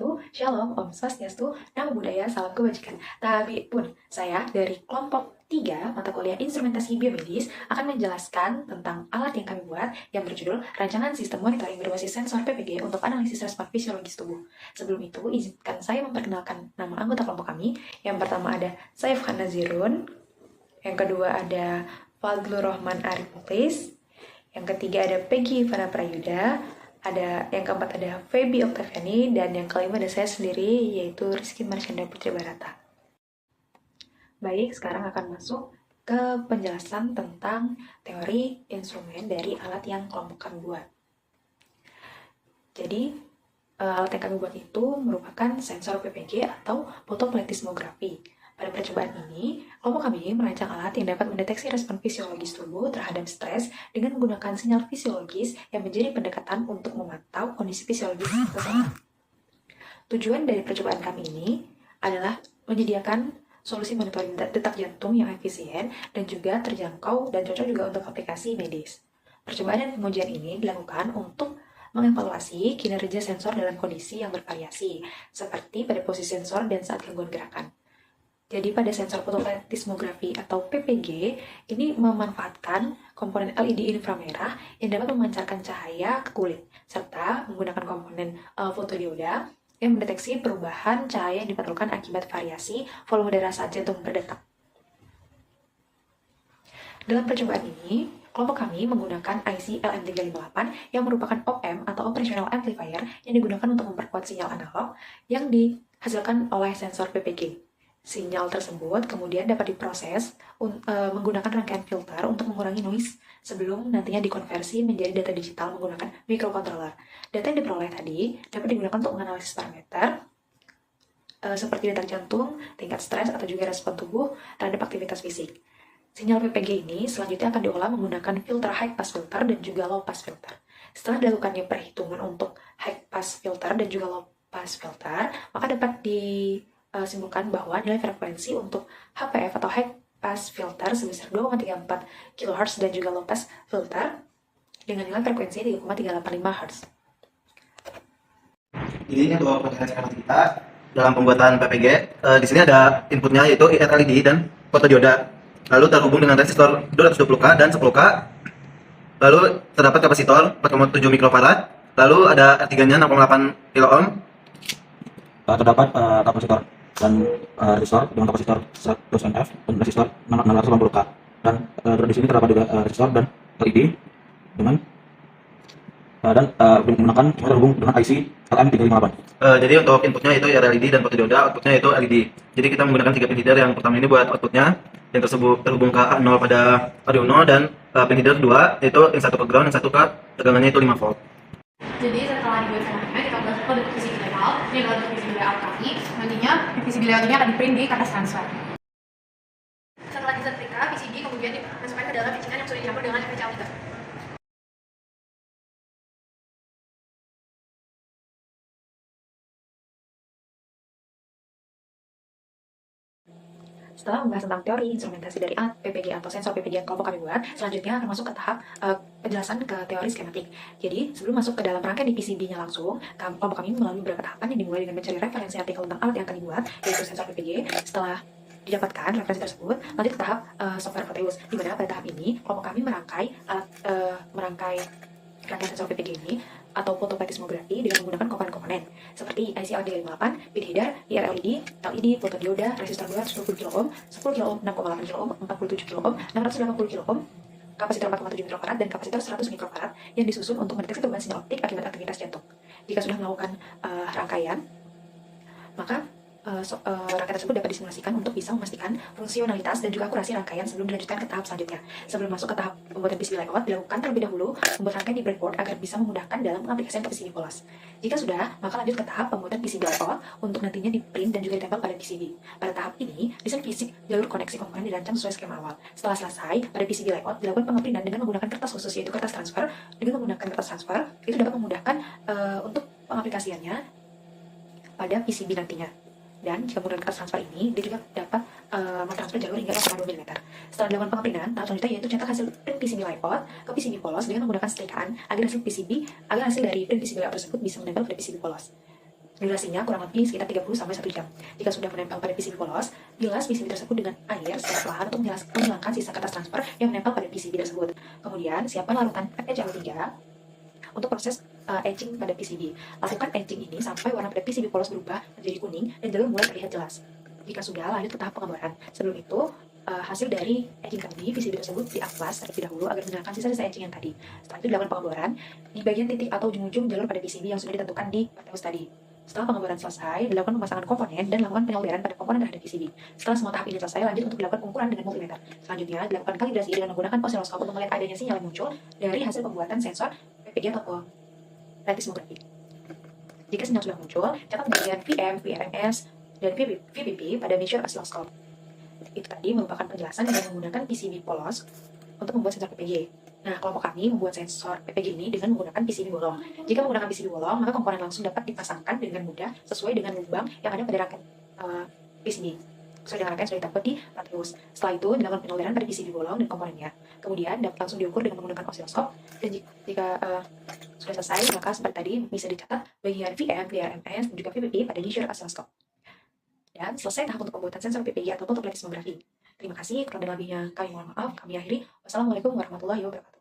wabarakatuh. Shalom, Om Swastiastu, Namo Buddhaya, Salam Kebajikan. Tapi pun, saya dari kelompok 3 mata kuliah instrumentasi biomedis akan menjelaskan tentang alat yang kami buat yang berjudul Rancangan Sistem Monitoring Berbasis Sensor PPG untuk Analisis Respon Fisiologis Tubuh. Sebelum itu, izinkan saya memperkenalkan nama anggota kelompok kami. Yang pertama ada Saif Khan Nazirun, yang kedua ada Fadlur Rahman Arif Mukhlis, yang ketiga ada Peggy Ivana Prayuda, yang keempat ada Feby Oktaviani, dan yang kelima ada saya sendiri, yaitu Rizky Marsyanda Putri Barata. Baik, sekarang akan masuk ke penjelasan tentang teori instrumen dari alat yang kelompok kami buat. Jadi, alat yang kami buat itu merupakan sensor PPG atau fotoplatismografi. Pada percobaan ini, kelompok kami merancang alat yang dapat mendeteksi respon fisiologis tubuh terhadap stres dengan menggunakan sinyal fisiologis yang menjadi pendekatan untuk memantau kondisi fisiologis seseorang. Tujuan dari percobaan kami ini adalah menyediakan solusi monitoring detak jantung yang efisien dan juga terjangkau dan cocok juga untuk aplikasi medis. Percobaan dan pengujian ini dilakukan untuk mengevaluasi kinerja sensor dalam kondisi yang bervariasi, seperti pada posisi sensor dan saat gangguan gerakan. Jadi pada sensor fotoplatismografi atau PPG, ini memanfaatkan komponen LED inframerah yang dapat memancarkan cahaya ke kulit, serta menggunakan komponen fotodioda yang mendeteksi perubahan cahaya yang diperlukan akibat variasi volume darah saat jantung berdetak. Dalam percobaan ini, kelompok kami menggunakan IC LM358 yang merupakan OM atau Operational Amplifier yang digunakan untuk memperkuat sinyal analog yang dihasilkan oleh sensor PPG. Sinyal tersebut kemudian dapat diproses menggunakan rangkaian filter untuk mengurangi noise sebelum nantinya dikonversi menjadi data digital menggunakan microcontroller. Data yang diperoleh tadi dapat digunakan untuk menganalisis parameter seperti detak jantung, tingkat stres, atau juga respon tubuh terhadap aktivitas fisik. Sinyal PPG ini selanjutnya akan diolah menggunakan filter high pass filter dan juga low pass filter. Setelah dilakukannya perhitungan untuk high pass filter dan juga low pass filter, maka dapat disimpulkan bahwa nilai frekuensi untuk HPF atau high pass filter sebesar 2,34 kHz dan juga low pass filter dengan nilai frekuensi 3,385 Hz. Jadi ini untuk penjelasan kita dalam pembuatan PPG. Di sini ada inputnya yaitu LED dan fotodioda. Lalu terhubung dengan resistor 220K dan 10K. Lalu terdapat kapasitor 4,7 mikrofarad. Lalu ada R3-nya 6,8 kilo ohm. Terdapat kapasitor dan resistor dengan kapasitor 100 mF dan resistor 680K. Dan di sini terdapat juga resistor dan LED dengan menggunakan terhubung dengan IC LM358. Jadi untuk inputnya itu LED dan fotodioda, outputnya itu LED. Jadi kita menggunakan 3 pin header. Yang pertama ini buat outputnya yang terhubung ke A0 pada Arduino, dan pin header 2 yaitu yang satu ke ground, yang satu ke tegangannya itu 5 volt. Jadi setelah dibuat semuanya, kita udah kode PCB layout. Ini adalah PCB layout kami. Nantinya PCB layout ini akan di-print di kertas transfer. Setelah disetrika, PCB kemudian dimasukkan ke dalam bijikan yang sudah dicampur dengan FPCA liter. Setelah membahas tentang teori instrumentasi dari alat PPG atau sensor PPG yang kelompok kami buat, selanjutnya akan masuk ke tahap penjelasan ke teori skematik. Jadi, sebelum masuk ke dalam rangkaian di PCB-nya langsung, kelompok kami melalui beberapa tahapan yang dimulai dengan mencari referensi artikel tentang alat yang akan dibuat, yaitu sensor PPG. Setelah didapatkan referensi tersebut, lanjut ke tahap software Proteus, di mana pada tahap ini kelompok kami merangkai rangkaian sensor PPG ini atau fotoplatismografi dengan menggunakan komponen-komponen seperti IC LM358, pin header, IR LED, fotodioda, resistor 220 kilo ohm, 10 kilo ohm, 6,8 kilo ohm, 47 kilo ohm, 680 kilo ohm, kapasitor 4,7 mikrofarad dan kapasitor 100 mikrofarad yang disusun untuk mendeteksi perubahan sinyal optik akibat aktivitas jantung. Jika sudah melakukan rangkaian, maka rangkaian tersebut dapat disimulasikan untuk bisa memastikan fungsionalitas dan juga akurasi rangkaian sebelum dilanjutkan ke tahap selanjutnya. Sebelum masuk ke tahap pembuatan PCB layout, dilakukan terlebih dahulu membuat rangkaian di breadboard agar bisa memudahkan dalam pengaplikasian ke PCB polos. Jika sudah, maka lanjut ke tahap pembuatan PCB layout untuk nantinya di-print dan juga ditempel pada PCB. Pada tahap ini, desain fisik jalur koneksi komponen dirancang sesuai skema awal. Setelah selesai, pada PCB layout dilakukan pengaprintan dengan menggunakan kertas khusus yaitu kertas transfer. Dengan menggunakan kertas transfer, itu dapat memudahkan untuk pengaplikasiannya pada PCB nantinya. Dan jika menggunakan kertas transfer ini, dia juga dapat mentransfer jalur hingga 0,2 mm. Setelah dilakukan pengaprintan, tahap selanjutnya yaitu cetak hasil print PCB layout ke PCB polos dengan menggunakan setrikaan agar hasil dari print PCB layout tersebut bisa menempel pada PCB polos. Durasinya kurang lebih sekitar 30 sampai 1 jam. Jika sudah menempel pada PCB polos, bilas PCB tersebut dengan air secara perlahan untuk menghilangkan sisa kertas transfer yang menempel pada PCB tersebut. Kemudian, siapkan larutan FHCl3 untuk proses etching pada PCB. Lakukan etching ini sampai warna pada PCB polos berubah menjadi kuning dan jalur mulai terlihat jelas. Jika sudah, lanjut ke tahap pengeboran. Sebelum itu, hasil dari etching tadi, PCB tersebut diamplas terlebih dahulu agar menghilangkan sisa-sisa etching yang tadi. Setelah itu dilakukan pengeboran di bagian titik atau ujung-ujung jalur pada PCB yang sudah ditentukan di Pateus tadi. Setelah pengeboran selesai, dilakukan pemasangan komponen dan lakukan penyolderan pada komponen terhadap PCB. Setelah semua tahap ini selesai, lanjut untuk dilakukan pengukuran dengan multimeter. Selanjutnya, dilakukan kalibrasi dengan menggunakan osiloskop untuk melihat adanya sinyal yang muncul dari hasil pembuatan sensor PPG atau seismografi. Jika sinyal sudah muncul, catat bagian VM, VRMS, dan VPP pada measure oscilloscope. Itu tadi merupakan penjelasan dengan menggunakan PCB polos untuk membuat sensor PPG. Nah, kelompok kami membuat sensor PPG ini dengan menggunakan PCB bolong. Jika menggunakan PCB bolong, maka komponen langsung dapat dipasangkan dengan mudah sesuai dengan lubang yang ada pada rangkaian PCB. Sesuai dengan rangkaian sudah ditambah di Pateus. Setelah itu, dilakukan penyolderan pada PCB bolong dan komponennya. Kemudian, dapat langsung diukur dengan menggunakan osiloskop. Dan jika sudah selesai, maka seperti tadi bisa dicatat bagian VM, VRMS, dan juga VPP pada measure osiloskop. Dan selesai tahap untuk pembuatan sensor PPG atau fotoplatismografi. Terima kasih, kurang dan lebihnya kami mohon maaf. Kami akhiri. Wassalamualaikum warahmatullahi wabarakatuh.